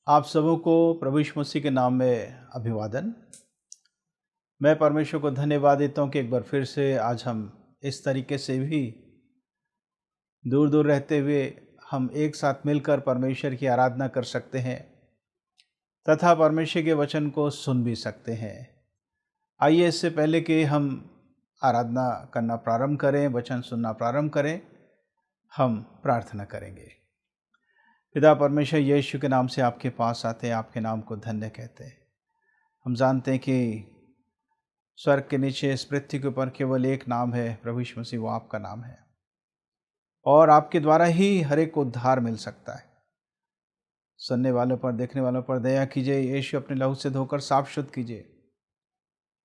आप सबों को प्रभु यीशु मसीह के नाम में अभिवादन। मैं परमेश्वर को धन्यवाद देता हूँ कि एक बार फिर से आज हम इस तरीके से भी दूर दूर रहते हुए हम एक साथ मिलकर परमेश्वर की आराधना कर सकते हैं तथा परमेश्वर के वचन को सुन भी सकते हैं। आइए इससे पहले कि हम आराधना करना प्रारंभ करें, वचन सुनना प्रारंभ करें, हम प्रार्थना करेंगे। पिता परमेश्वर, यीशु के नाम से आपके पास आते हैं, आपके नाम को धन्य कहते हैं। हम जानते हैं कि स्वर्ग के नीचे इस पृथ्वी के ऊपर केवल एक नाम है, प्रभु यीशु मसीह, वो आपका नाम है और आपके द्वारा ही हर एक को उद्धार मिल सकता है। सुनने वालों पर, देखने वालों पर दया कीजिए। यीशु अपने लहू से धोकर साफ शुद्ध कीजिए।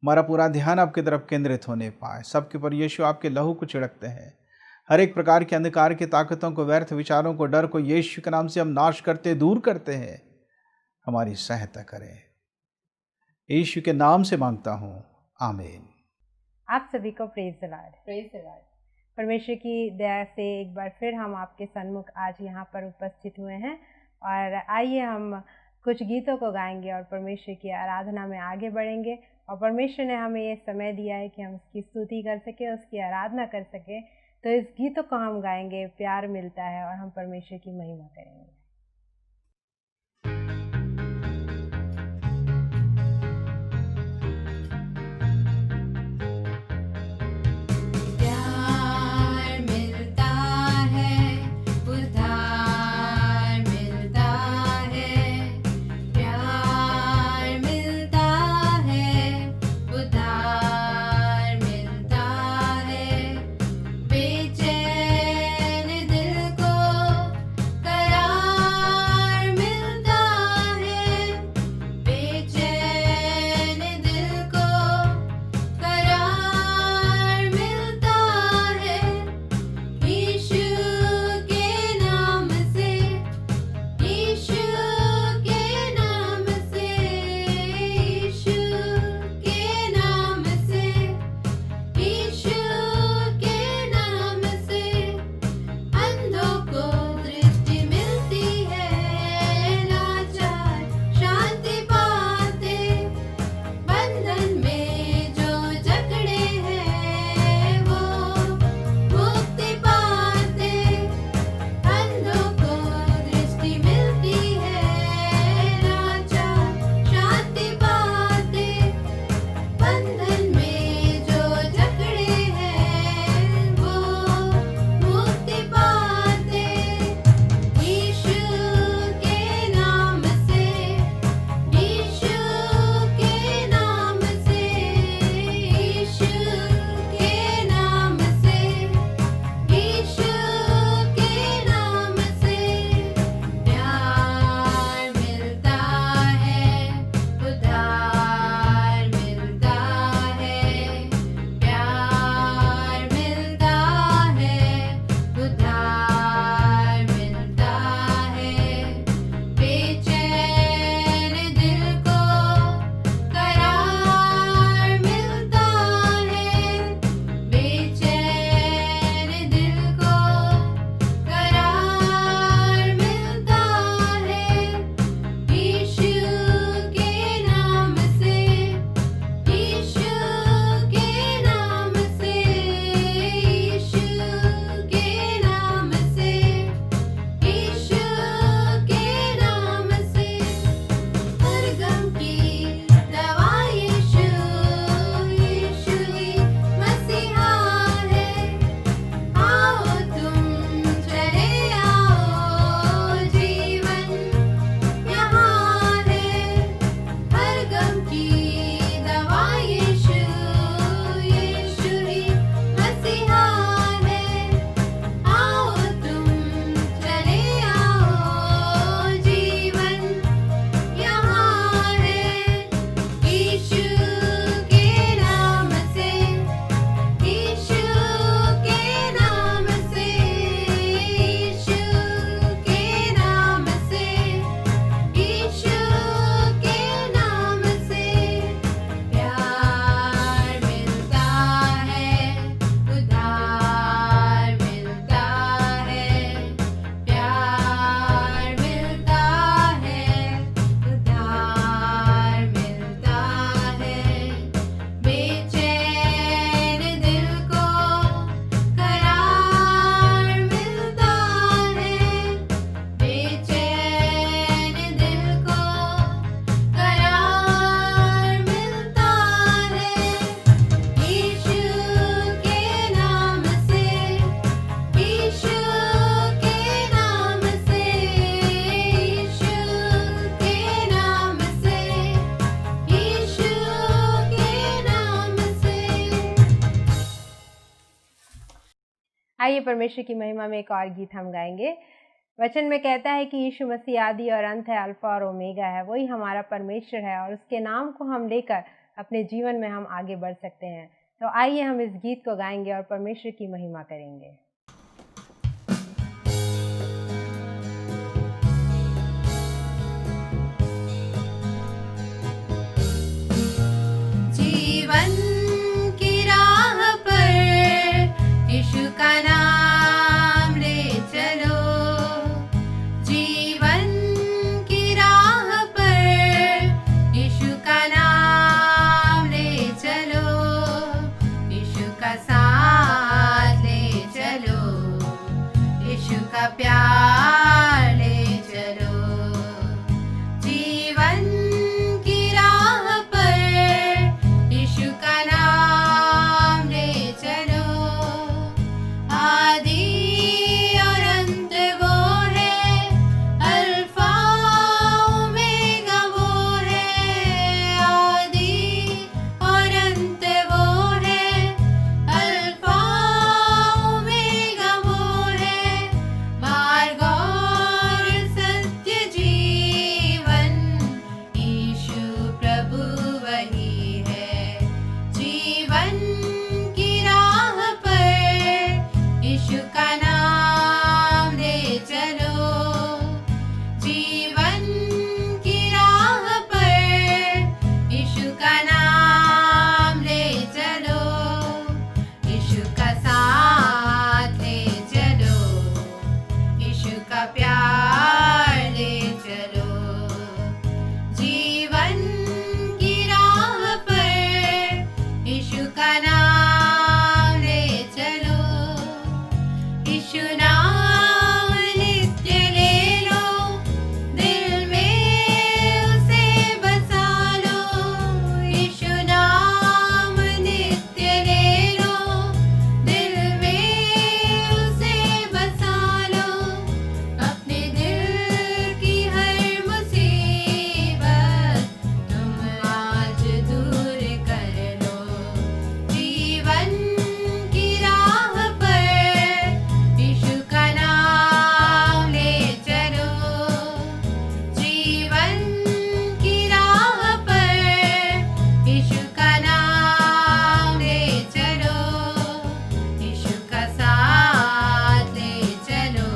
हमारा पूरा ध्यान आपकी तरफ केंद्रित होने पाए। सबके ऊपर यीशु आपके लहू को छिड़कते हैं। हर एक प्रकार के अंधकार की ताकतों को, व्यर्थ विचारों को, डर को यीशु के नाम से हम नाश करते, दूर करते हैं। हमारी सहायता करें, यीशु के नाम से मांगता हूँ, आमीन। आप सभी को प्रेज द लॉर्ड। परमेश्वर की दया से एक बार फिर हम आपके सन्मुख आज यहाँ पर उपस्थित हुए हैं और आइए हम कुछ गीतों को गाएंगे और परमेश्वर की आराधना में आगे बढ़ेंगे। और परमेश्वर ने हमें ये समय दिया है कि हम उसकी स्तुति कर सके, उसकी आराधना कर सके। तो इस गीतों को हम गाएंगे, प्यार मिलता है, और हम परमेश्वर की महिमा करेंगे। करार आइए परमेश्वर की महिमा में एक और गीत हम गाएंगे। वचन में कहता है कि यीशु मसीह आदि और अंत है, अल्फा और ओमेगा है। वही हमारा परमेश्वर है और उसके नाम को हम लेकर अपने जीवन में हम आगे बढ़ सकते हैं। तो आइए हम इस गीत को गाएंगे और परमेश्वर की महिमा करेंगे। जीवन की राह पर यीशु का नाम ले चलो, जीवन की राह पर यीशु का नाम ले चलो, यीशु का साथ ले चलो, यीशु का प्यार ले चलो। जीवन की राह पर यीशु का नाम ले चलो, आदि और अंत वो है, अल्फा ओमेगा वो है, आदि और अंत वो है, अल्फा ओमेगा वो है, मार्ग और सत्य जीवन यीशु प्रभु वही है। जीवन की राह पर यीशु का नाम ले चलो, जीवन की राह पर यीशु का नाम ले चलो, यीशु का साथ ले चलो, यीशु का प्यार ले चलो। जीवन की राह पर यीशु का नाम ले चलो, यीशु नाम नित्य ले लो, दिल में उसे बसा लो, यीशु नाम नित्य ले लो, दिल में उसे बसा लो, अपने दिल की हर मुसीबत तुम आज दूर कर लो। जीवन की राह पर यीशु का नाम ले चलो, जीवन की राह पर यीशु का नाम ले चलो, यीशु का साथ ले चलो,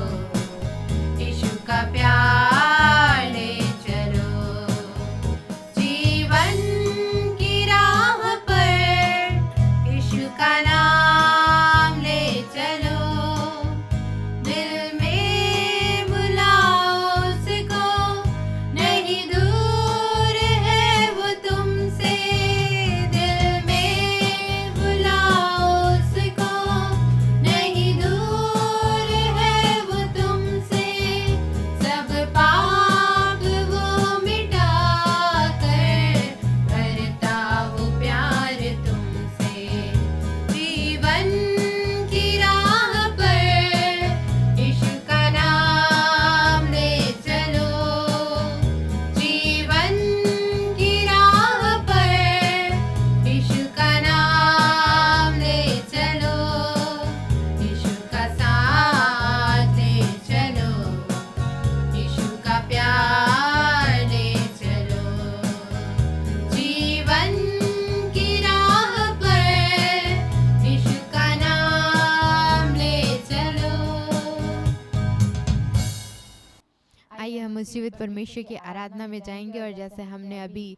यीशु का प्यार ले चलो। जीवन की राह पर यीशु का नाम ले चलो, दिल में बुलाओ उसको, नहीं दूर है वो तुमसे, दिल में बुलाओ उसको, नहीं दूर है वो तुमसे, सब पाप वो मिटा कर करता वो प्यार तुमसे। जीवन की राह पर यीशु का नाम ले चलो, जीवन की राह पर यीशु का नाम ले चलो, यीशु का साथ ले चलो, यीशु का प्यार ले चलो। जीवन की राह पर यीशु का नाम ले चलो। आइए हम उस जीवित परमेश्वर की आराधना में जाएंगे। और जैसे हमने अभी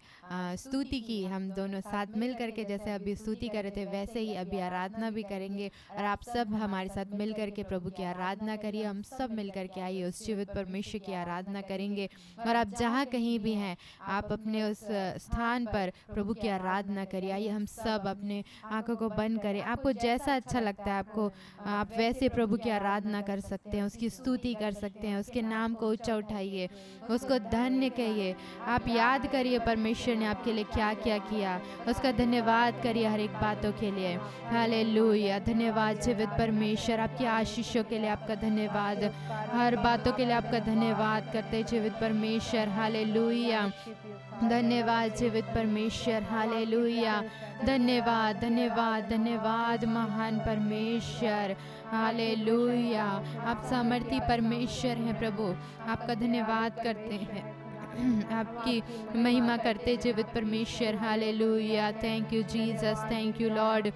स्तुति की, हम दोनों साथ मिल करके जैसे अभी स्तुति कर रहे थे, वैसे ही अभी आराधना भी करेंगे। और आप सब हमारे साथ मिल करके प्रभु की आराधना करिए। हम सब मिल करके आइए उस जीवित परमेश्वर की आराधना करेंगे। और आप जहाँ कहीं भी हैं, आप अपने उस स्थान पर प्रभु की आराधना करिए। आइए हम सब अपने आंखों को बंद करें। आपको जैसा अच्छा लगता है आपको, आप वैसे प्रभु की आराधना कर सकते हैं, उसकी स्तुति कर सकते हैं, उसके नाम को ऊंचा उठाइए, उसको धन्य कहिए। आप याद करिए परमेश्वर ने आपके लिए क्या क्या किया, उसका धन्यवाद करिए हर एक बातों के लिए। हालेलुया, धन्यवाद जीवित परमेश्वर, आपकी आशीषों के लिए आपका धन्यवाद, हर बातों के लिए आपका धन्यवाद करते जीवित परमेश्वर। हालेलुया, धन्यवाद जीवित परमेश्वर। हालेलुया, धन्यवाद धन्यवाद धन्यवाद महान परमेश्वर, हालेलुया। आप सामर्थी परमेश्वर हैं प्रभु, आपका धन्यवाद करते हैं, आपकी महिमा करते जीवित परमेश्वर, hallelujah. Thank you Jesus, thank you Lord,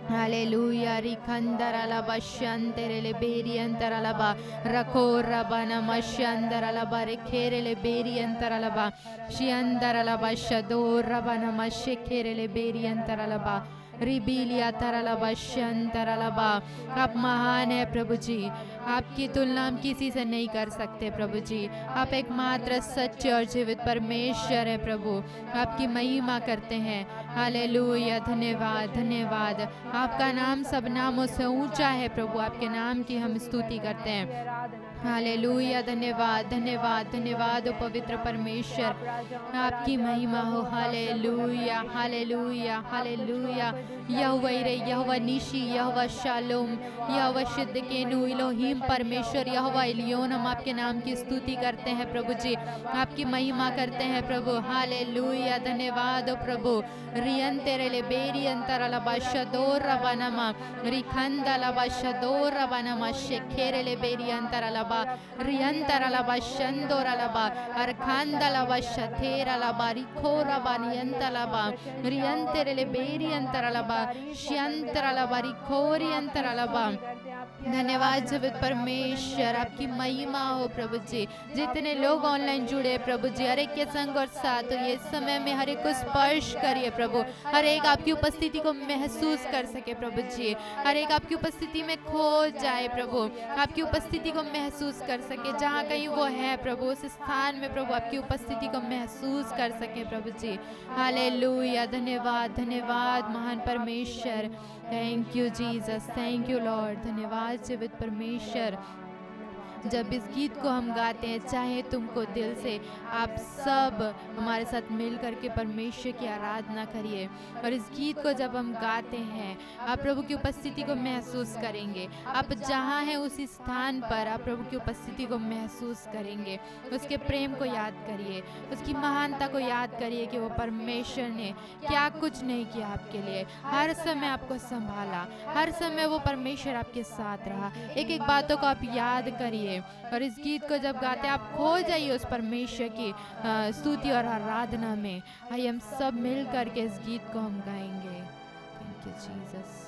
hallelujah. रिखंदरलबा शंतरेले बेरियंतरलबा रखो रबना मशंदरलबा रेखेरेले बेरियंतरलबा शियंदरलबा शदो रबना मशेखेरेले बेरियंतरलबा रिबिलिया तरलबा शंतरलबा। आप महान है प्रभु जी, आपकी तुलना हम किसी से नहीं कर सकते प्रभु जी। आप एकमात्र सच्चे और जीवित परमेश्वर है प्रभु, आपकी महिमा करते हैं, हालेलुया। धन्यवाद धन्यवाद, आपका नाम सब नामों से ऊंचा है प्रभु, आपके नाम की हम स्तुति करते हैं, हालेलुया। धन्यवाद धन्यवाद धन्यवाद ओ पवित्र परमेश्वर, आपकी महिमा हो, हालेलुया हालेलुया हालेलुया। यहोवा इरे, यहोवा निशी, यहोवा शालोम, यहोवा शिद्दकेनु, इलोहीम परमेश्वर, यहोवा इलियोन, हम आपके नाम की स्तुति करते हैं प्रभु जी, आपकी महिमा करते हैं प्रभु, हालेलुया। धन्यवाद ओ प्रभु। रियंतरले बेरियंतरलबा शदोर रबनमा रिखंदलबा शदोर रबनमा शेखेरले बेरियंतरलबा रियंतरलबा शंदोरलबा अरखांदलबा शथेरलबा रिखोरबा नियंतलबा रियंतरले बेरियंतरलबा श्यंतरलबा रिखोरियंतरलबा। धन्यवाद जीवित परमेश्वर, आपकी महिमा हो प्रभु जी। जितने लोग ऑनलाइन जुड़े प्रभु जी, हर एक के संग और साथ हो, ये समय में हर एक को स्पर्श करिए प्रभु, हर एक आपकी उपस्थिति को महसूस कर सके प्रभु जी, हर एक आपकी उपस्थिति में खो जाए प्रभु, आपकी उपस्थिति को महसूस कर सके, जहाँ कहीं वो है प्रभु उस स्थान में प्रभु आपकी उपस्थिति को महसूस कर सके प्रभु जी, हालेलुया। धन्यवाद धन्यवाद महान परमेश्वर, thank you Jesus, thank you Lord. धन्यवाद जीवित परमेश्वर। जब इस गीत को हम गाते हैं, चाहे तुमको दिल से, आप सब हमारे साथ मिल करके परमेश्वर की आराधना करिए। और इस गीत को जब हम गाते हैं, आप प्रभु की उपस्थिति को महसूस करेंगे, आप जहाँ हैं उसी स्थान पर आप प्रभु की उपस्थिति को महसूस करेंगे। उसके प्रेम को याद करिए, उसकी महानता को याद करिए कि वो परमेश्वर ने क्या कुछ नहीं किया आपके लिए, हर समय आपको संभाला, हर समय वो परमेश्वर आपके साथ रहा। एक एक बातों को आप याद करिए और इस गीत को जब गाते आप खो जाइए उस परमेश्वर की स्तुति और आराधना में। आइए हम सब मिल करके इस गीत को हम गाएंगे। Thank you Jesus.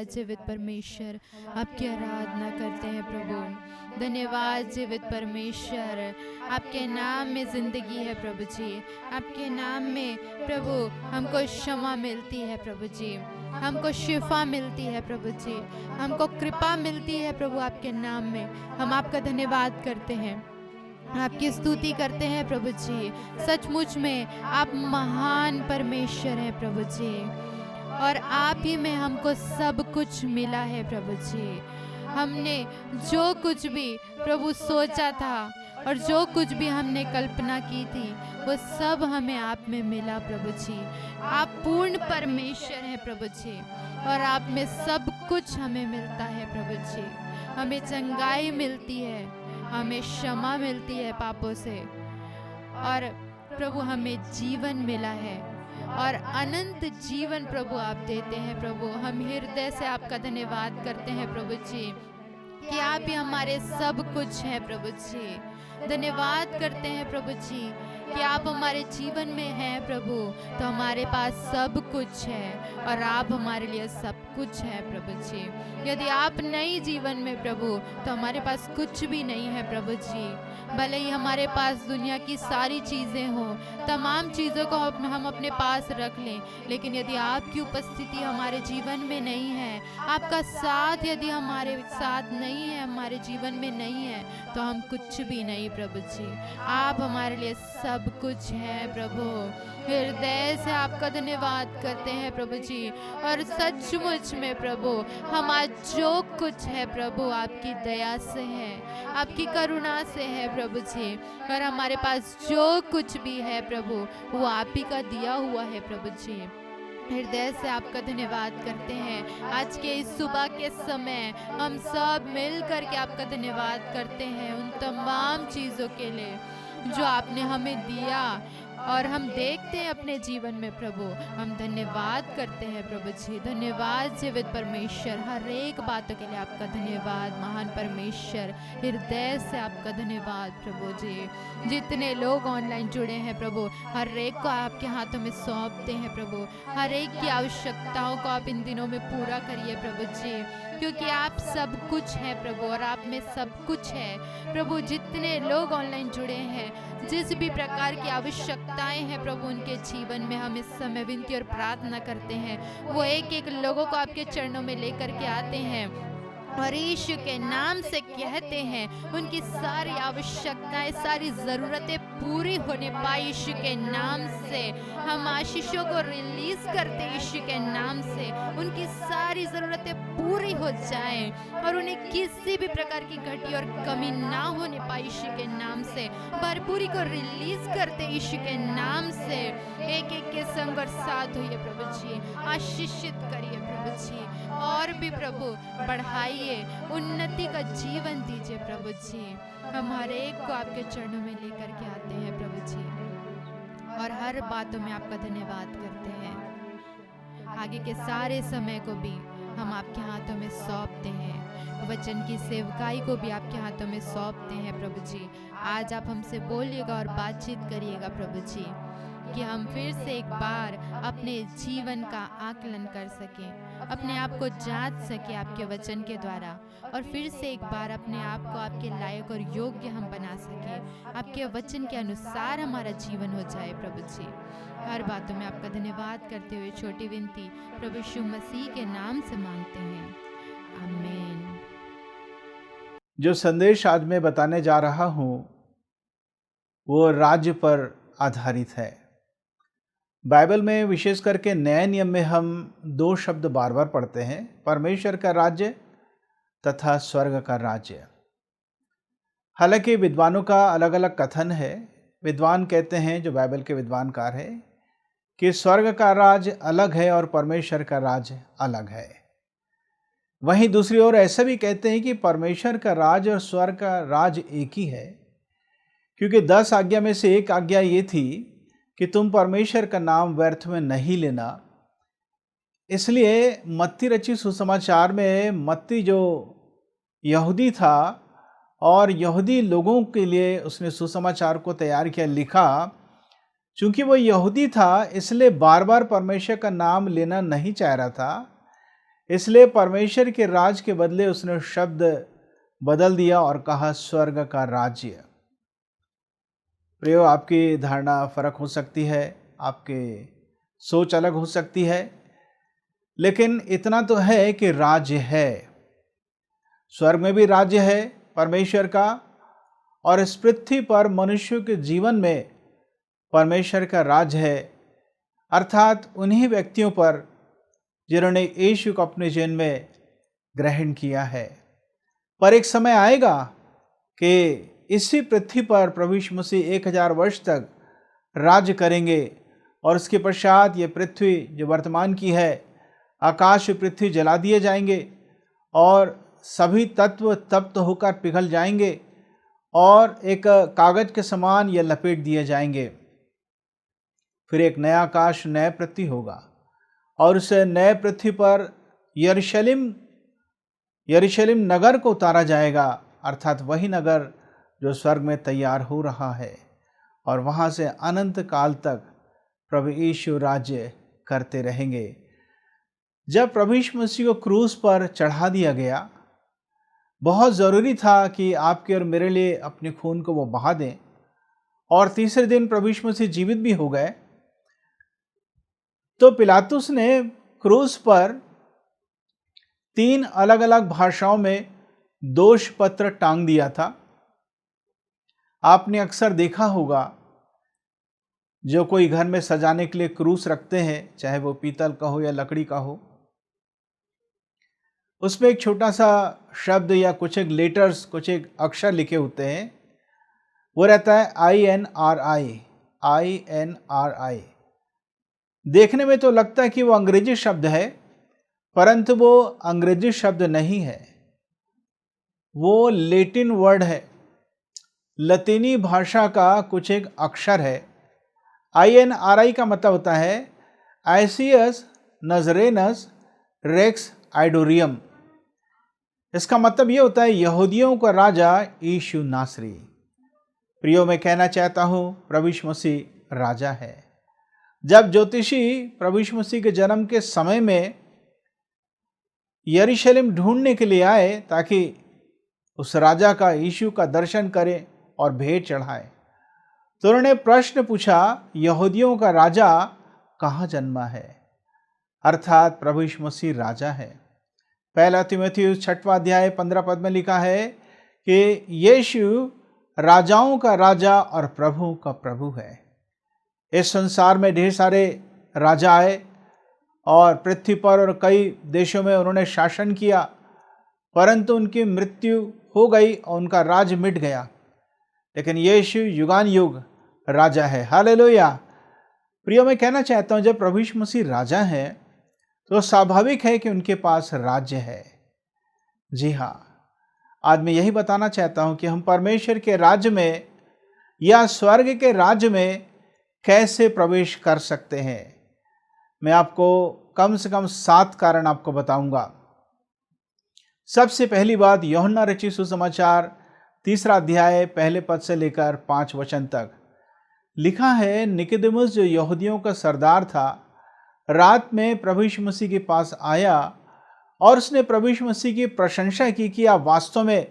धन्यवाद जीवित परमेश्वर, आपकी आराधना करते हैं प्रभु। धन्यवाद जीवित परमेश्वर, आपके नाम में ज़िंदगी है प्रभु जी। आपके नाम में प्रभु हमको क्षमा मिलती है प्रभु जी, हमको शिफा मिलती है प्रभु जी, हमको कृपा मिलती है प्रभु आपके नाम में। हम आपका धन्यवाद करते हैं, आपकी स्तुति करते हैं प्रभु जी। सचमुच में आप महान परमेश्वर हैं प्रभु जी, और आप ही में हमको सब कुछ मिला है प्रभु जी। हमने जो कुछ भी प्रभु सोचा था और जो कुछ भी हमने कल्पना की थी वो सब हमें आप में मिला प्रभु जी। आप पूर्ण परमेश्वर हैं प्रभु जी, और आप में सब कुछ हमें मिलता है प्रभु जी। हमें चंगाई मिलती है, हमें क्षमा मिलती है पापों से, और प्रभु हमें जीवन मिला है और अनंत जीवन प्रभु आप देते हैं प्रभु। हम हृदय से आपका धन्यवाद करते हैं प्रभु जी कि आप ही हमारे सब कुछ हैं प्रभु जी। धन्यवाद करते हैं प्रभु जी कि आप हमारे जीवन में हैं प्रभु, तो हमारे पास सब कुछ है और आप हमारे लिए सब कुछ है प्रभु जी। यदि आप नहीं जीवन में प्रभु, तो हमारे पास कुछ भी नहीं है प्रभु जी। भले ही हमारे पास दुनिया की सारी चीज़ें हों, तमाम चीज़ों को हम अपने पास रख लें, लेकिन यदि आपकी उपस्थिति हमारे जीवन में नहीं है, आपका साथ यदि हमारे साथ नहीं है, हमारे जीवन में नहीं है, तो हम कुछ भी नहीं प्रभु जी। आप हमारे लिए सब कुछ है प्रभु। हृदय से आपका धन्यवाद करते हैं प्रभु जी। और सचमुच में प्रभु हम आज जो कुछ है प्रभु आपकी दया से है, आपकी करुणा से है प्रभु जी। और हमारे पास जो कुछ भी है प्रभु वो आप ही का दिया हुआ है प्रभु जी। हृदय से आपका धन्यवाद करते हैं। आज के इस सुबह के समय हम सब मिल कर के आपका धन्यवाद करते हैं उन तमाम चीज़ों के लिए जो आपने हमें दिया और हम देखते हैं अपने जीवन में प्रभु। हम धन्यवाद करते हैं प्रभु जी। धन्यवाद जीवित परमेश्वर, हर एक बातों के लिए आपका धन्यवाद महान परमेश्वर। हृदय से आपका धन्यवाद प्रभु जी। जितने लोग ऑनलाइन जुड़े हैं प्रभु, हर एक को आपके हाथों में सौंपते हैं प्रभु। हर एक की आवश्यकताओं को आप इन दिनों में पूरा करिए प्रभु जी, क्योंकि आप सब कुछ है प्रभु और आप में सब कुछ है प्रभु। जितने लोग ऑनलाइन जुड़े हैं, जिस भी प्रकार की आवश्यकताएं हैं प्रभु उनके जीवन में, हम इस समय विनती और प्रार्थना करते हैं। वो एक एक लोगों को आपके चरणों में लेकर के आते हैं और यीशु के नाम से कहते हैं उनकी सारी आवश्यकताएं, सारी ज़रूरतें पूरी होने पाए यीशु के नाम से। हम आशीषों को रिलीज करते यीशु के नाम से, उनकी सारी ज़रूरतें पूरी हो जाएं और उन्हें किसी भी प्रकार की घटी और कमी ना होने पाए यीशु के नाम से। भरपूरी को रिलीज करते यीशु के नाम से। एक एक के संग और साथ होइए प्रभु जी, आशीषित करिए प्रभु जी, और भी प्रभु बढ़ाइए, उन्नति का जीवन दीजिए प्रभु जी। हम हर एक को आपके चरणों में लेकर के आते हैं प्रभु जी, और हर बातों में आपका धन्यवाद करते हैं। आगे के सारे समय को भी हम आपके हाथों में सौंपते हैं, वचन की सेवकाई को भी आपके हाथों में सौंपते हैं प्रभु जी। आज आप हमसे बोलिएगा और बातचीत करिएगा प्रभु जी, कि हम फिर से एक बार अपने जीवन का आकलन कर सकें, अपने आप को जांच सकें आपके वचन के द्वारा, और फिर से एक बार अपने आप को आपके लायक और योग्य हम बना सकें। आपके वचन के अनुसार हमारा जीवन हो जाए प्रभु जी। हर बातों में आपका धन्यवाद करते हुए छोटी विनती प्रभु यीशु मसीह के नाम से मांगते हैं, आमीन। जो संदेश आज मैं बताने जा रहा हूँ वो राज्य पर आधारित है। बाइबल में विशेष करके नए नियम में हम दो शब्द बार बार पढ़ते हैं, परमेश्वर का राज्य तथा स्वर्ग का राज्य। हालांकि विद्वानों का अलग अलग कथन है। विद्वान कहते हैं, जो बाइबल के विद्वानकार हैं, कि स्वर्ग का राज अलग है और परमेश्वर का राज अलग है। वहीं दूसरी ओर ऐसा भी कहते हैं कि परमेश्वर का राज और स्वर्ग का राज एक ही है, क्योंकि 10 आज्ञा में से एक आज्ञा ये थी कि तुम परमेश्वर का नाम व्यर्थ में नहीं लेना। इसलिए मत्ती रचित सुसमाचार में मत्ती जो यहूदी था और यहूदी लोगों के लिए उसने सुसमाचार को तैयार किया, लिखा। चूंकि वो यहूदी था इसलिए बार बार परमेश्वर का नाम लेना नहीं चाह रहा था, इसलिए परमेश्वर के राज के बदले उसने शब्द बदल दिया और कहा स्वर्ग का राज्य। प्रियो, आपकी धारणा फर्क हो सकती है, आपके सोच अलग हो सकती है, लेकिन इतना तो है कि राज्य है, स्वर्ग में भी राज्य है परमेश्वर का, और इस पृथ्वी पर मनुष्य के जीवन में परमेश्वर का राज्य है, अर्थात उन्हीं व्यक्तियों पर जिन्होंने यीशु को अपने जीवन में ग्रहण किया है। पर एक समय आएगा कि इसी पृथ्वी पर प्रभु यीशु मसीह 1000 वर्ष तक राज्य करेंगे, और उसके पश्चात ये पृथ्वी जो वर्तमान की है, आकाश और पृथ्वी जला दिए जाएंगे और सभी तत्व तप्त होकर पिघल जाएंगे और एक कागज के समान ये लपेट दिए जाएंगे। फिर एक नया आकाश, नया पृथ्वी होगा, और उस नए पृथ्वी पर यरूशलेम नगर को उतारा जाएगा, अर्थात वही नगर जो स्वर्ग में तैयार हो रहा है, और वहाँ से अनंत काल तक प्रभु यीशु राज्य करते रहेंगे। जब प्रभु यीशु मसीह को क्रूस पर चढ़ा दिया गया, बहुत ज़रूरी था कि आपके और मेरे लिए अपने खून को वो बहा दें, और तीसरे दिन प्रभु यीशु मसीह जीवित भी हो गए। तो पिलातुस ने क्रूस पर 3 अलग अलग भाषाओं में दोष पत्र टांग दिया था। आपने अक्सर देखा होगा, जो कोई घर में सजाने के लिए क्रूस रखते हैं, चाहे वो पीतल का हो या लकड़ी का हो, उसमें एक छोटा सा शब्द या कुछ एक लेटर्स, कुछ एक अक्षर लिखे होते हैं, वो रहता है INRI। देखने में तो लगता है कि वो अंग्रेजी शब्द है, परंतु वो अंग्रेजी शब्द नहीं है, वो लैटिन वर्ड है, लतीनी भाषा का कुछ एक अक्षर है। INRI का मतलब होता है आइसियस नजरेनस रेक्स आइडोरियम। इसका मतलब ये होता है यहूदियों का राजा यीशु नासरी। प्रियो, मैं कहना चाहता हूँ प्रभु यीशु मसीह राजा है। जब ज्योतिषी प्रभु यीशु मसीह के जन्म के समय में यरूशलेम ढूंढने के लिए आए ताकि उस राजा का, यीशु का दर्शन करें और भेंट चढ़ाए, तो उन्होंने प्रश्न पूछा, यहूदियों का राजा कहाँ जन्मा है? अर्थात प्रभु यीशु मसीह राजा है। पहला तीमुथियुस 6वां अध्याय 15 पद में लिखा है कि यीशु राजाओं का राजा और प्रभु का प्रभु है। इस संसार में ढेर सारे राजा आए और पृथ्वी पर और कई देशों में उन्होंने शासन किया, परंतु उनकी मृत्यु हो गई और उनका राज मिट गया। लेकिन यीशु युगान युग राजा है। हालेलुया। प्रियो, मैं कहना चाहता हूँ, जब प्रभु यीशु मसीह राजा है तो स्वाभाविक है कि उनके पास राज्य है। जी हाँ, आज मैं यही बताना चाहता हूँ कि हम परमेश्वर के राज्य में या स्वर्ग के राज्य में कैसे प्रवेश कर सकते हैं। मैं आपको कम से कम 7 कारण आपको बताऊंगा। सबसे पहली बात, यूहन्ना रचित सुसमाचार 3 अध्याय 1 पद से लेकर 5 वचन तक लिखा है, निकोदेमुस जो यहूदियों का सरदार था, रात में प्रभु यीशु मसीह के पास आया और उसने प्रभु यीशु मसीह की प्रशंसा की कि आप वास्तव में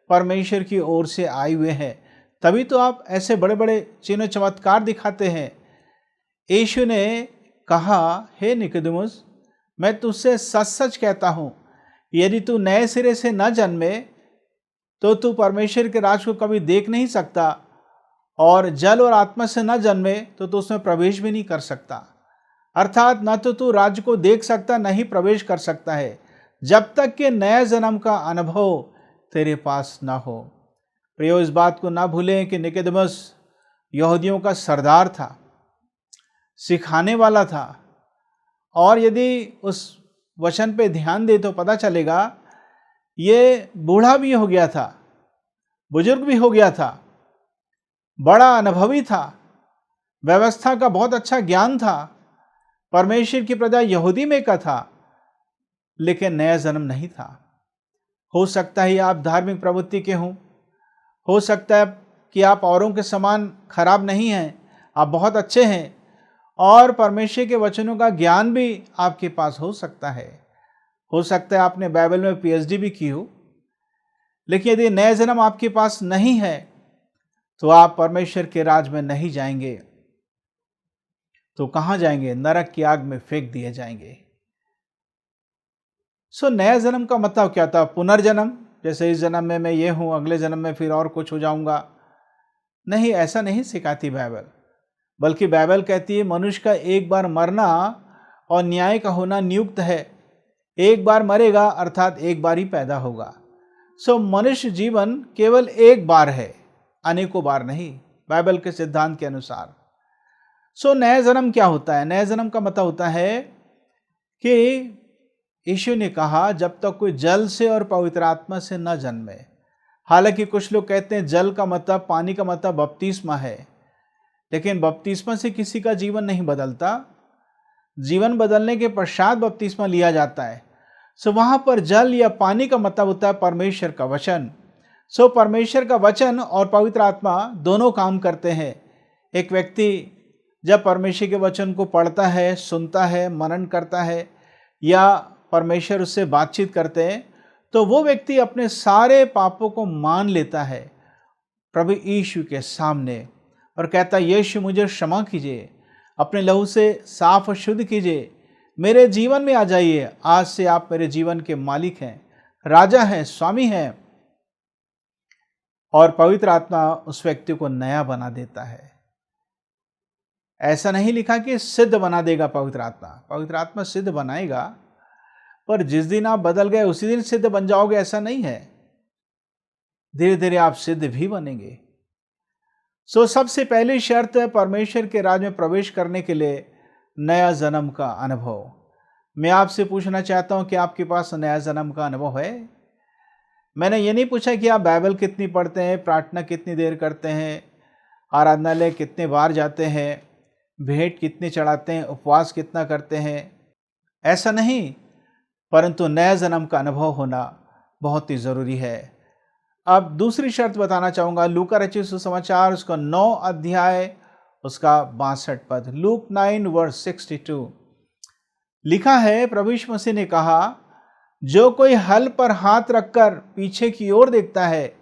परमेश्वर की ओर से आए हुए हैं, तभी तो आप ऐसे बड़े बड़े चिन्ह चमत्कार दिखाते हैं। यीशु ने कहा, हे निकोदेमुस, मैं तुझसे सच सच कहता हूँ, यदि तू नए सिरे से न जन्मे तो तू परमेश्वर के राज को कभी देख नहीं सकता, और जल और आत्मा से न जन्मे तो तू उसमें प्रवेश भी नहीं कर सकता। अर्थात न तो तू राज्य को देख सकता, न ही प्रवेश कर सकता है, जब तक कि नया जन्म का अनुभव तेरे पास न हो। प्रियो, इस बात को ना भूलें कि निकोदेमुस यहूदियों का सरदार था, सिखाने वाला था, और यदि उस वचन पे ध्यान दे तो पता चलेगा ये बूढ़ा भी हो गया था, बुजुर्ग भी हो गया था, बड़ा अनुभवी था, व्यवस्था का बहुत अच्छा ज्ञान था, परमेश्वर की प्रजा यहूदी में का था, लेकिन नया जन्म नहीं था। हो सकता है आप धार्मिक प्रवृत्ति के हों, हो सकता है कि आप औरों के समान खराब नहीं हैं, आप बहुत अच्छे हैं और परमेश्वर के वचनों का ज्ञान भी आपके पास हो सकता है, हो सकता है आपने बाइबल में पीएचडी भी की हो, लेकिन यदि नया जन्म आपके पास नहीं है तो आप परमेश्वर के राज में नहीं जाएंगे। तो कहाँ जाएंगे? नरक की आग में फेंक दिए जाएंगे। नया जन्म का मतलब क्या था? पुनर्जन्म, जैसे इस जन्म में मैं ये हूं, अगले जन्म में फिर और कुछ हो जाऊंगा? नहीं, ऐसा नहीं सिखाती बाइबल। बल्कि बाइबल कहती है मनुष्य का एक बार मरना और न्याय का होना नियुक्त है। एक बार मरेगा अर्थात एक बार ही पैदा होगा। मनुष्य जीवन केवल एक बार है, अनेकों बार नहीं, बाइबल के सिद्धांत के अनुसार। नया जन्म क्या होता है? नया जन्म का मतलब होता है कि यीशु ने कहा जब तक कोई जल से और पवित्र आत्मा से न जन्मे। हालांकि कुछ लोग कहते हैं जल का मतलब, पानी का मतलब बपतिस्मा है, लेकिन बपतिस्मा से किसी का जीवन नहीं बदलता। जीवन बदलने के पश्चात बपतिस्मा लिया जाता है। वहां पर जल या पानी का मतलब होता है परमेश्वर का वचन। परमेश्वर का वचन और पवित्र आत्मा दोनों काम करते हैं। एक व्यक्ति जब परमेश्वर के वचन को पढ़ता है, सुनता है, मनन करता है या परमेश्वर उससे बातचीत करते हैं, तो वो व्यक्ति अपने सारे पापों को मान लेता है प्रभु यीशु के सामने और कहता है यीशु मुझे क्षमा कीजिए, अपने लहू से साफ और शुद्ध कीजिए, मेरे जीवन में आ जाइए। आज से आप मेरे जीवन के मालिक हैं, राजा हैं, स्वामी हैं। और पवित्र आत्मा उस व्यक्ति को नया बना देता है। ऐसा नहीं लिखा कि सिद्ध बना देगा पवित्र आत्मा। पवित्र आत्मा सिद्ध बनाएगा, पर जिस दिन आप बदल गए उसी दिन सिद्ध बन जाओगे, ऐसा नहीं है। धीरे धीरे आप सिद्ध भी बनेंगे। सबसे पहली शर्त है परमेश्वर के राज में प्रवेश करने के लिए नया जन्म का अनुभव। मैं आपसे पूछना चाहता हूं कि आपके पास नया जन्म का अनुभव है? मैंने ये नहीं पूछा कि आप बाइबल कितनी पढ़ते हैं, प्रार्थना कितनी देर करते हैं, आराधनालय कितने बार जाते हैं, भेंट कितने चढ़ाते हैं, उपवास कितना करते हैं, ऐसा नहीं। परंतु नया जन्म का अनुभव होना बहुत ही ज़रूरी है। अब दूसरी शर्त बताना चाहूँगा, लूका रचित सुसमाचार उसका 9 अध्याय उसका 62 पद, लूक 9:62 लिखा है, प्रभु यीशु मसीह ने कहा जो कोई हल पर हाथ रखकर पीछे की ओर देखता है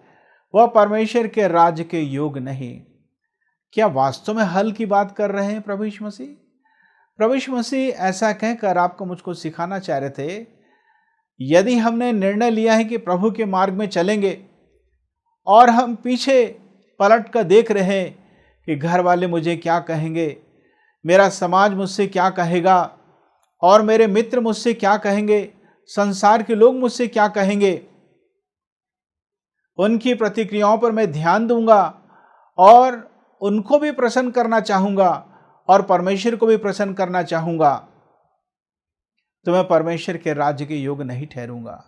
वह परमेश्वर के राज्य के योग नहीं। क्या वास्तव में हल की बात कर रहे हैं प्रभु यीशु मसीह? प्रभु यीशु मसीह ऐसा कहकर आपको मुझको सिखाना चाह रहे थे, यदि हमने निर्णय लिया है कि प्रभु के मार्ग में चलेंगे और हम पीछे पलट कर देख रहे हैं कि घर वाले मुझे क्या कहेंगे, मेरा समाज मुझसे क्या कहेगा और मेरे मित्र मुझसे क्या कहेंगे, संसार के लोग मुझसे क्या कहेंगे, उनकी प्रतिक्रियाओं पर मैं ध्यान दूंगा और उनको भी प्रसन्न करना चाहूंगा और परमेश्वर को भी प्रसन्न करना चाहूंगा, तो मैं परमेश्वर के राज्य के योग्य नहीं ठहरूंगा।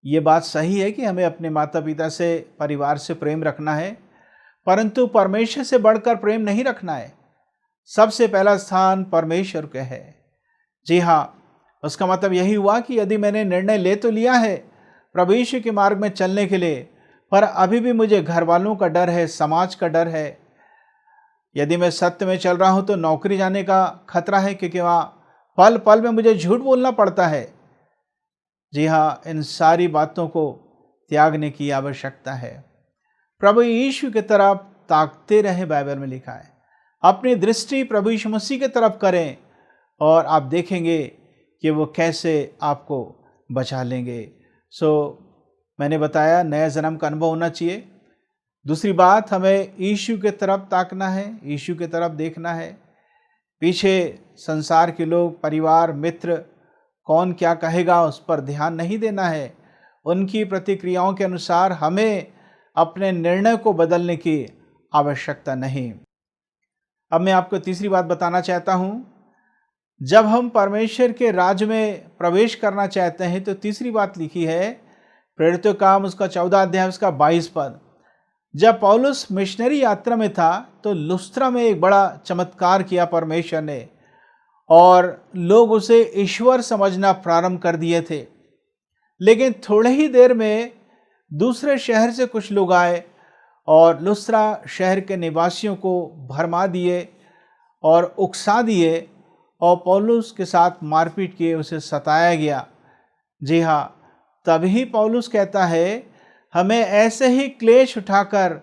ये बात सही है कि हमें अपने माता पिता से, परिवार से प्रेम रखना है, परंतु परमेश्वर से बढ़कर प्रेम नहीं रखना है। सबसे पहला स्थान परमेश्वर का है। जी हाँ, उसका मतलब यही हुआ कि यदि मैंने निर्णय ले तो लिया है प्रभु यीशु के मार्ग में चलने के लिए, पर अभी भी मुझे घर वालों का डर है, समाज का डर है। यदि मैं सत्य में चल रहा हूं तो नौकरी जाने का खतरा है, क्योंकि वहां पल पल में मुझे झूठ बोलना पड़ता है। जी हाँ, इन सारी बातों को त्यागने की आवश्यकता है। प्रभु यीशु की तरफ ताकते रहे, बाइबल में लिखा है। अपनी दृष्टि प्रभु यीशु मसीह की तरफ करें और आप देखेंगे कि वो कैसे आपको बचा लेंगे। मैंने बताया नया जन्म का अनुभव होना चाहिए। दूसरी बात, हमें यीशु की तरफ ताकना है, यीशु की तरफ देखना है। पीछे संसार के लोग, परिवार, मित्र कौन क्या कहेगा उस पर ध्यान नहीं देना है। उनकी प्रतिक्रियाओं के अनुसार हमें अपने निर्णय को बदलने की आवश्यकता नहीं। अब मैं आपको तीसरी बात बताना चाहता हूं। जब हम परमेश्वर के राज्य में प्रवेश करना चाहते हैं तो तीसरी बात लिखी है, प्रेरितों का काम उसका 14 अध्याय उसका 22 पद। जब पौलुस मिशनरी यात्रा में था तो लुस्त्रा में एक बड़ा चमत्कार किया परमेश्वर ने, और लोग उसे ईश्वर समझना प्रारंभ कर दिए थे। लेकिन थोड़े ही देर में दूसरे शहर से कुछ लोग आए और लुस्त्रा शहर के निवासियों को भरमा दिए और उकसा दिए और पौलुस के साथ मारपीट किए, उसे सताया गया। जी हाँ, तभी पौलुस कहता है हमें ऐसे ही क्लेश उठाकर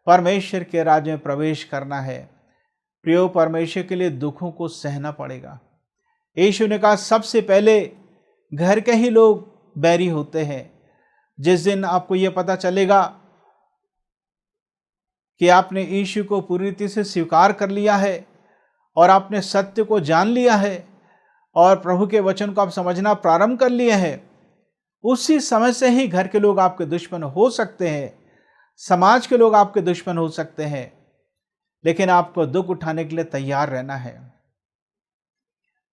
परमेश्वर के राज्य में प्रवेश करना है। प्रियो, परमेश्वर के लिए दुखों को सहना पड़ेगा। यीशु ने कहा सबसे पहले घर के ही लोग बैरी होते हैं। जिस दिन आपको यह पता चलेगा कि आपने यीशु को पूरी रीति से स्वीकार कर लिया है और आपने सत्य को जान लिया है और प्रभु के वचन को आप समझना प्रारंभ कर लिए हैं, उसी समय से ही घर के लोग आपके दुश्मन हो सकते हैं, समाज के लोग आपके दुश्मन हो सकते हैं, लेकिन आपको दुख उठाने के लिए तैयार रहना है।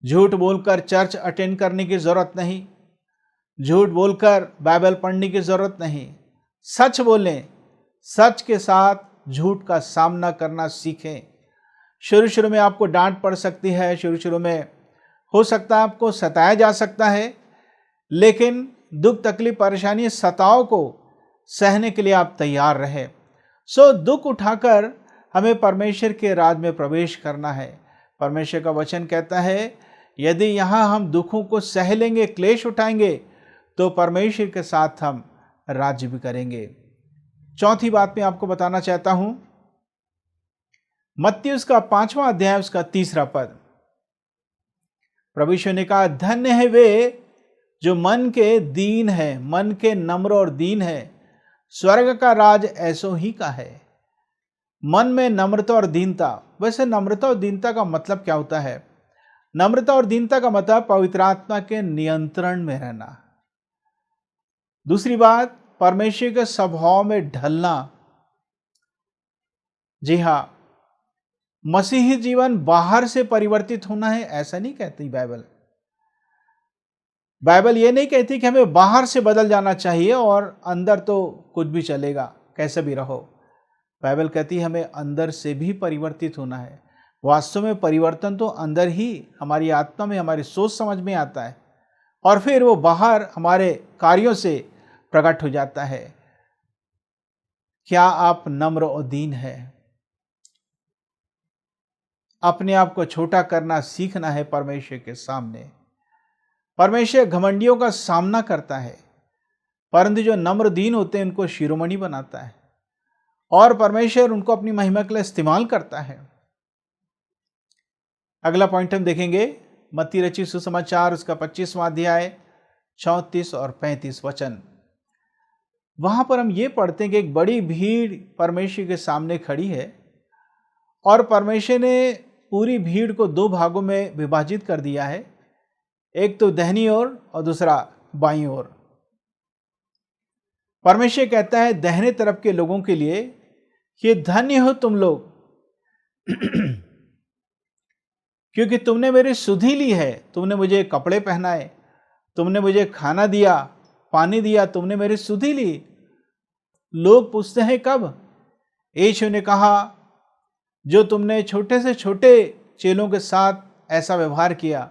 झूठ बोलकर चर्च अटेंड करने की जरूरत नहीं, झूठ बोलकर बाइबल पढ़ने की जरूरत नहीं। सच बोलें, सच के साथ झूठ का सामना करना सीखें। शुरू में आपको डांट पड़ सकती है, शुरू में हो सकता है आपको सताया जा सकता है, लेकिन दुख तकलीफ परेशानी सताव को सहने के लिए आप तैयार रहे। दुख उठाकर हमें परमेश्वर के राज में प्रवेश करना है। परमेश्वर का वचन कहता है यदि यहाँ हम दुखों को सह लेंगे, क्लेश उठाएंगे, तो परमेश्वर के साथ हम राज्य भी करेंगे। चौथी बात मैं आपको बताना चाहता हूं, मत्ती उसका 5वां अध्याय उसका 3रा पद। प्रभु यीशु ने कहा धन्य है वे जो मन के दीन है, मन के नम्र और दीन है, स्वर्ग का राज ऐसो ही का है। मन में नम्रता और दीनता। वैसे नम्रता और दीनता का मतलब क्या होता है? नम्रता और दीनता का मतलब पवित्र आत्मा के नियंत्रण में रहना। दूसरी बात, परमेश्वर के स्वभाव में ढलना। जी हां, मसीही जीवन बाहर से परिवर्तित होना है ऐसा नहीं कहती बाइबल। बाइबल ये नहीं कहती कि हमें बाहर से बदल जाना चाहिए और अंदर तो कुछ भी चलेगा, कैसे भी रहो। बाइबल कहती है हमें अंदर से भी परिवर्तित होना है। वास्तव में परिवर्तन तो अंदर ही हमारी आत्मा में, हमारी सोच समझ में आता है और फिर वो बाहर हमारे कार्यों से प्रकट हो जाता है। क्या आप नम्र और दीन है? अपने आप को छोटा करना सीखना है परमेश्वर के सामने। परमेश्वर घमंडियों का सामना करता है, परंतु जो नम्र दीन होते हैं उनको शिरोमणि बनाता है और परमेश्वर उनको अपनी महिमा के लिए इस्तेमाल करता है। अगला पॉइंट हम देखेंगे, मत्ती रचित सुसमाचार उसका 25वां अध्याय 34 और 35 वचन। वहां पर हम ये पढ़ते हैं कि एक बड़ी भीड़ परमेश्वर के सामने खड़ी है और परमेश्वर ने पूरी भीड़ को 2 भागों में विभाजित कर दिया है, एक तो दाहिनी ओर और दूसरा बाईं ओर। परमेश्वर कहता है दाहिने तरफ के लोगों के लिए कि धन्य हो तुम लोग क्योंकि तुमने मेरी सुधि ली है, तुमने मुझे कपड़े पहनाए, तुमने मुझे खाना दिया, पानी दिया, तुमने मेरी सुधि ली। लोग पूछते हैं कब? यीशु ने कहा जो तुमने छोटे से छोटे चेलों के साथ ऐसा व्यवहार किया,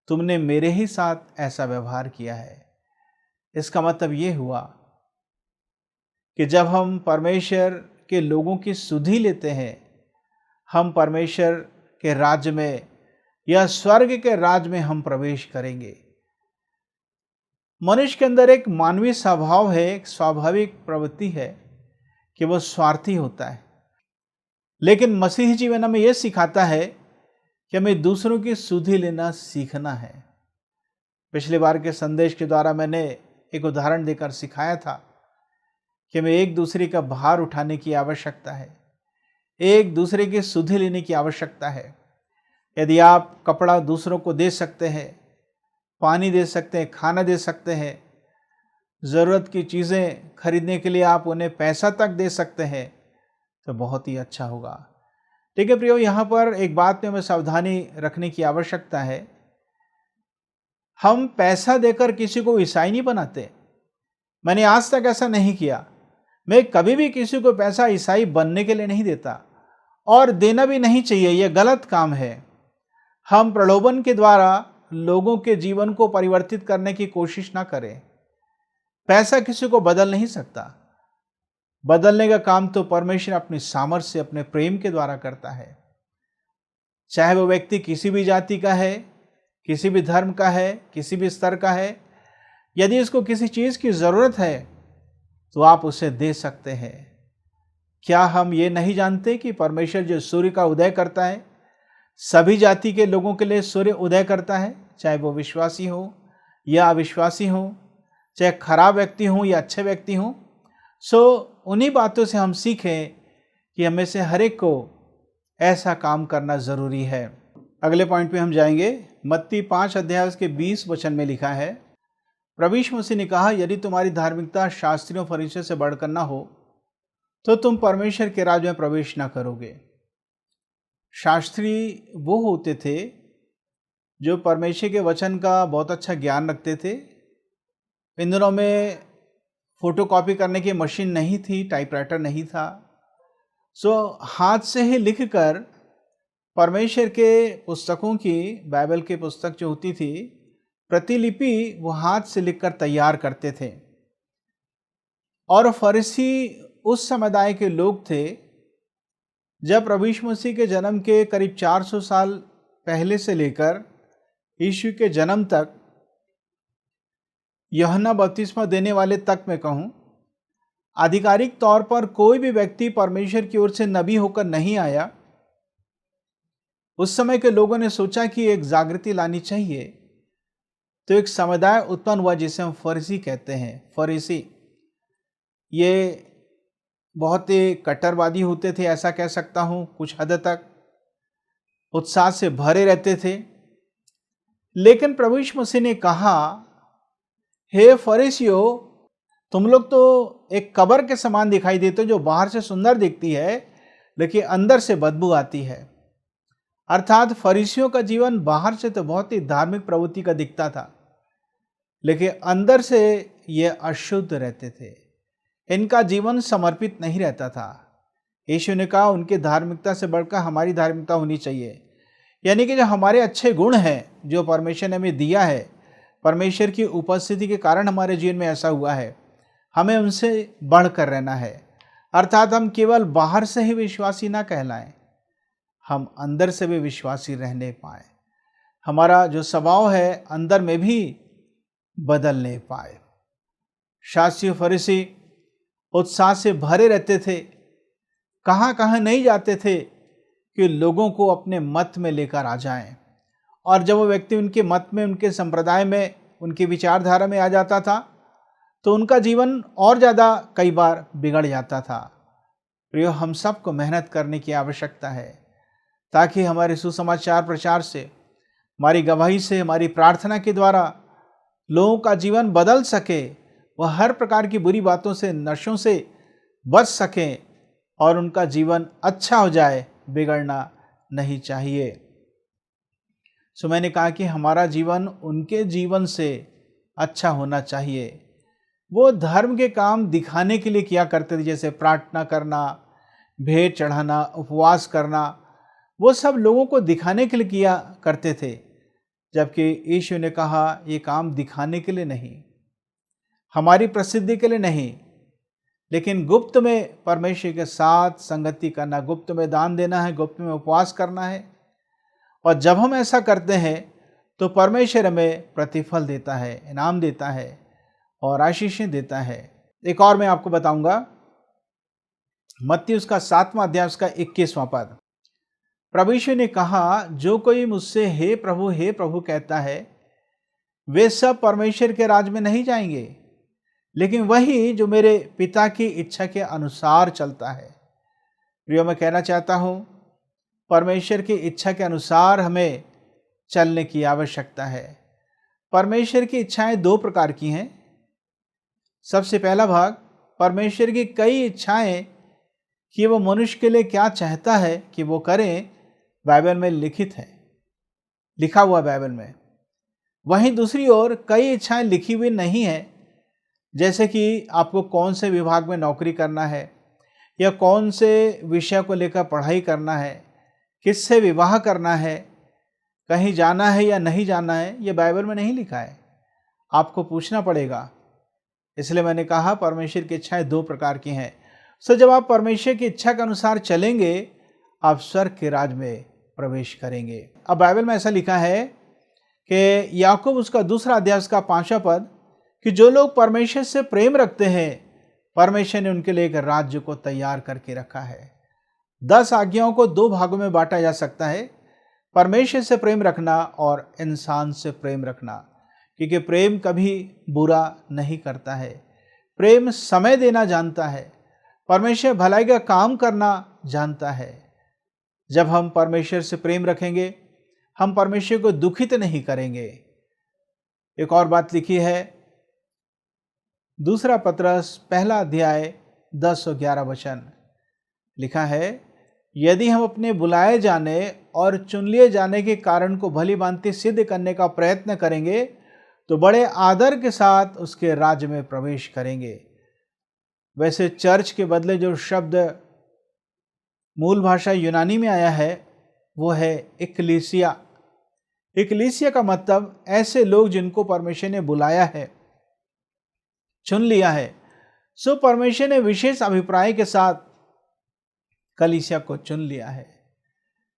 तुमने मेरे ही साथ ऐसा व्यवहार किया है। इसका मतलब ये हुआ कि जब हम परमेश्वर के लोगों की सुधि लेते हैं, हम परमेश्वर के राज्य में या स्वर्ग के राज्य में हम प्रवेश करेंगे। मनुष्य के अंदर एक मानवीय स्वभाव है, एक स्वाभाविक प्रवृत्ति है कि वो स्वार्थी होता है, लेकिन मसीही जीवन हमें यह सिखाता है कि हमें दूसरों की सुधि लेना सीखना है। पिछली बार के संदेश के द्वारा मैंने एक उदाहरण देकर सिखाया था कि हमें एक दूसरे का भार उठाने की आवश्यकता है, एक दूसरे की सुधि लेने की आवश्यकता है। यदि आप कपड़ा दूसरों को दे सकते हैं, पानी दे सकते हैं, खाना दे सकते हैं, ज़रूरत की चीज़ें खरीदने के लिए आप उन्हें पैसा तक दे सकते हैं, तो बहुत ही अच्छा होगा। ठीक है प्रियो, यहाँ पर एक बात में हमें सावधानी रखने की आवश्यकता है। हम पैसा देकर किसी को ईसाई नहीं बनाते। मैंने आज तक ऐसा नहीं किया। मैं कभी भी किसी को पैसा ईसाई बनने के लिए नहीं देता और देना भी नहीं चाहिए, यह गलत काम है। हम प्रलोभन के द्वारा लोगों के जीवन को परिवर्तित करने की कोशिश ना करें। पैसा किसी को बदल नहीं सकता। बदलने का काम तो परमेश्वर अपनी सामर्थ्य से, अपने प्रेम के द्वारा करता है। चाहे वो व्यक्ति किसी भी जाति का है, किसी भी धर्म का है, किसी भी स्तर का है। यदि उसको किसी चीज़ की ज़रूरत है तो आप उसे दे सकते हैं। क्या हम ये नहीं जानते कि परमेश्वर जो सूर्य का उदय करता है, सभी जाति के लोगों के लिए सूर्य उदय करता है, चाहे वो विश्वासी हो या अविश्वासी हो, चाहे खराब व्यक्ति हो या अच्छे व्यक्ति हो। सो उन्हीं बातों से हम सीखें कि हमें से हर एक को ऐसा काम करना ज़रूरी है। अगले पॉइंट पे हम जाएंगे। मत्ती 5 अध्याय उसके 20 वचन में लिखा है, प्रभु यीशु मसीह ने कहा, यदि तुम्हारी धार्मिकता शास्त्रियों फरीसियों से बढ़कर ना हो तो तुम परमेश्वर के राज्य में प्रवेश ना करोगे। शास्त्री वो होते थे जो परमेश्वर के वचन का बहुत अच्छा ज्ञान रखते थे। इन दिनों में फोटोकॉपी करने की मशीन नहीं थी, टाइपराइटर नहीं था। सो हाथ से ही लिखकर परमेश्वर के पुस्तकों की, बाइबल की पुस्तक जो होती थी, प्रतिलिपि वो हाथ से लिखकर तैयार करते थे। और फरीसी उस समुदाय के लोग थे जब प्रभु यीशु मसीह के जन्म के करीब 400 साल पहले से लेकर यीशु के जन्म तक, यूहन्ना बपतिस्मा देने वाले तक मैं कहूँ, आधिकारिक तौर पर कोई भी व्यक्ति परमेश्वर की ओर से नबी होकर नहीं आया। उस समय के लोगों ने सोचा कि एक जागृति लानी चाहिए, तो एक समुदाय उत्पन्न हुआ जिसे हम फरीसी कहते हैं। फरीसी ये बहुत ही कट्टरवादी होते थे, ऐसा कह सकता हूँ। कुछ हद तक उत्साह से भरे रहते थे। लेकिन प्रभु यीशु मसीह ने कहा, हे फरीसियों, तुम लोग तो एक कब्र के समान दिखाई देते हो, जो बाहर से सुंदर दिखती है लेकिन अंदर से बदबू आती है। अर्थात फरीसियों का जीवन बाहर से तो बहुत ही धार्मिक प्रवृत्ति का दिखता था, लेकिन अंदर से ये अशुद्ध रहते थे। इनका जीवन समर्पित नहीं रहता था। यीशु ने कहा, उनकी धार्मिकता से बढ़कर हमारी धार्मिकता होनी चाहिए। यानी कि जो हमारे अच्छे गुण हैं, जो परमेश्वर ने हमें दिया है, परमेश्वर की उपस्थिति के कारण हमारे जीवन में ऐसा हुआ है, हमें उनसे बढ़कर रहना है। अर्थात हम केवल बाहर से ही विश्वासी ना कहलाएं, हम अंदर से भी विश्वासी रहने पाए। हमारा जो स्वभाव है अंदर में भी बदलने पाए। शास्त्री फरीसी उत्साह से भरे रहते थे, कहाँ कहाँ नहीं जाते थे कि लोगों को अपने मत में लेकर आ जाएं। और जब वो व्यक्ति उनके मत में, उनके संप्रदाय में, उनकी विचारधारा में आ जाता था तो उनका जीवन और ज़्यादा कई बार बिगड़ जाता था। प्रियो, हम सबको मेहनत करने की आवश्यकता है ताकि हमारे सुसमाचार प्रचार से, हमारी गवाही से, हमारी प्रार्थना के द्वारा लोगों का जीवन बदल सके। वह हर प्रकार की बुरी बातों से, नशों से बच सकें और उनका जीवन अच्छा हो जाए, बिगड़ना नहीं चाहिए। सो मैंने कहा कि हमारा जीवन उनके जीवन से अच्छा होना चाहिए। वो धर्म के काम दिखाने के लिए किया करते थे, जैसे प्रार्थना करना, भेंट चढ़ाना, उपवास करना, वो सब लोगों को दिखाने के लिए किया करते थे। जबकि यीशु ने कहा, ये काम दिखाने के लिए नहीं, हमारी प्रसिद्धि के लिए नहीं, लेकिन गुप्त में परमेश्वर के साथ संगति करना, गुप्त में दान देना है, गुप्त में उपवास करना है। और जब हम ऐसा करते हैं तो परमेश्वर हमें प्रतिफल देता है, इनाम देता है और आशीषें देता है। एक और मैं आपको बताऊंगा, मत्ती उसका 7वां अध्याय उसका 21वां पद। प्रभु यीशु ने कहा, जो कोई मुझसे हे प्रभु कहता है, वे सब परमेश्वर के राज में नहीं जाएंगे, लेकिन वही जो मेरे पिता की इच्छा के अनुसार चलता है। प्रियो, मैं कहना चाहता हूँ, परमेश्वर की इच्छा के अनुसार हमें चलने की आवश्यकता है। परमेश्वर की इच्छाएं 2 प्रकार की हैं। सबसे पहला भाग, परमेश्वर की कई इच्छाएं कि वो मनुष्य के लिए क्या चाहता है कि वो करें, बाइबल में लिखित है, लिखा हुआ बाइबल में। वहीं दूसरी ओर कई इच्छाएं लिखी हुई नहीं है, जैसे कि आपको कौन से विभाग में नौकरी करना है, या कौन से विषय को लेकर पढ़ाई करना है, किससे विवाह करना है, कहीं जाना है या नहीं जाना है, ये बाइबल में नहीं लिखा है। आपको पूछना पड़ेगा। इसलिए मैंने कहा, परमेश्वर की इच्छाएं 2 प्रकार की हैं। सो जब आप परमेश्वर की इच्छा के अनुसार चलेंगे, आप स्वर्ग के राज में प्रवेश करेंगे। अब बाइबल में ऐसा लिखा है कि याकूब उसका दूसरा अध्याय उसका 5वां पद कि जो लोग परमेश्वर से प्रेम रखते हैं परमेश्वर ने उनके लिए एक राज्य को तैयार करके रखा है। 10 आज्ञाओं को 2 भागों में बांटा जा सकता है, परमेश्वर से प्रेम रखना और इंसान से प्रेम रखना, क्योंकि प्रेम कभी बुरा नहीं करता है। प्रेम समय देना जानता है, परमेश्वर भलाई का काम करना जानता है। जब हम परमेश्वर से प्रेम रखेंगे हम परमेश्वर को दुखित नहीं करेंगे। एक और बात लिखी है, दूसरा पत्रस पहला अध्याय 10 और 11 वचन लिखा है, यदि हम अपने बुलाए जाने और चुन लिए जाने के कारण को भली भांति सिद्ध करने का प्रयत्न करेंगे तो बड़े आदर के साथ उसके राज्य में प्रवेश करेंगे। वैसे चर्च के बदले जो शब्द मूल भाषा यूनानी में आया है वो है इक्लीसिया। इक्लीसिया का मतलब ऐसे लोग जिनको परमेश्वर ने बुलाया है, चुन लिया है। सो परमेश्वर ने विशेष अभिप्राय के साथ कलीसिया को चुन लिया है।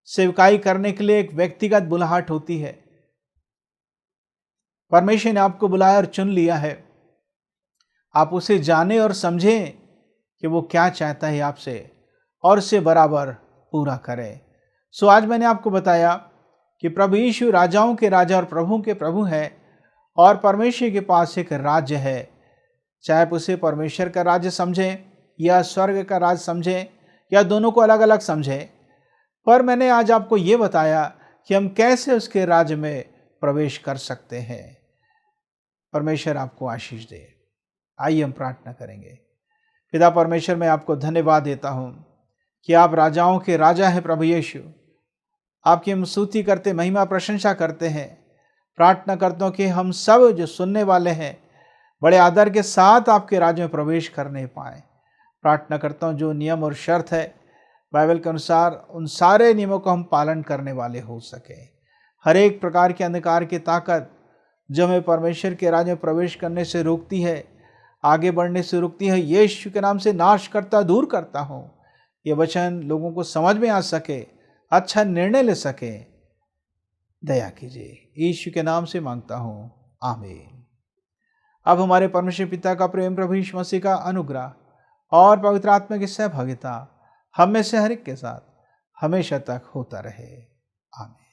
सेवकाई करने के लिए एक व्यक्तिगत बुलाहट होती है। परमेश्वर ने आपको बुलाया और चुन लिया है, आप उसे जाने और समझें कि वो क्या चाहता है आपसे और उसे बराबर पूरा करें। सो आज मैंने आपको बताया कि प्रभु यीशु राजाओं के राजा और प्रभुओं के प्रभु है और परमेश्वर के पास एक राज्य है। चाहे आप उसे परमेश्वर का राज्य समझें या स्वर्ग का राज्य समझें या दोनों को अलग अलग समझें, पर मैंने आज आपको ये बताया कि हम कैसे उसके राज्य में प्रवेश कर सकते हैं। परमेश्वर आपको आशीष दे। आइए हम प्रार्थना करेंगे। पिता परमेश्वर, मैं आपको धन्यवाद देता हूँ कि आप राजाओं के राजा हैं प्रभु यीशु। आपकी हम स्तुति करते, महिमा प्रशंसा करते हैं। प्रार्थना करता हूँ कि हम सब जो सुनने वाले हैं बड़े आदर के साथ आपके राज्य में प्रवेश करने पाए। प्रार्थना करता हूँ जो नियम और शर्त है बाइबल के अनुसार उन सारे नियमों को हम पालन करने वाले हो सके। हर एक प्रकार के अंधकार की ताकत जो हमें परमेश्वर के राज्य में प्रवेश करने से रोकती है, आगे बढ़ने से रोकती है, यीशु के नाम से नाश करता, दूर करता हूँ। ये वचन लोगों को समझ में आ सके, अच्छा निर्णय ले सके, दया कीजिए। यीशु के नाम से मांगता हूँ, आमीन। अब हमारे परमेश्वर पिता का प्रेम, प्रभु यीशु मसीह का अनुग्रह और पवित्र आत्मा की सहभागिता हम में से हर एक के साथ हमेशा तक होता रहे। आमीन।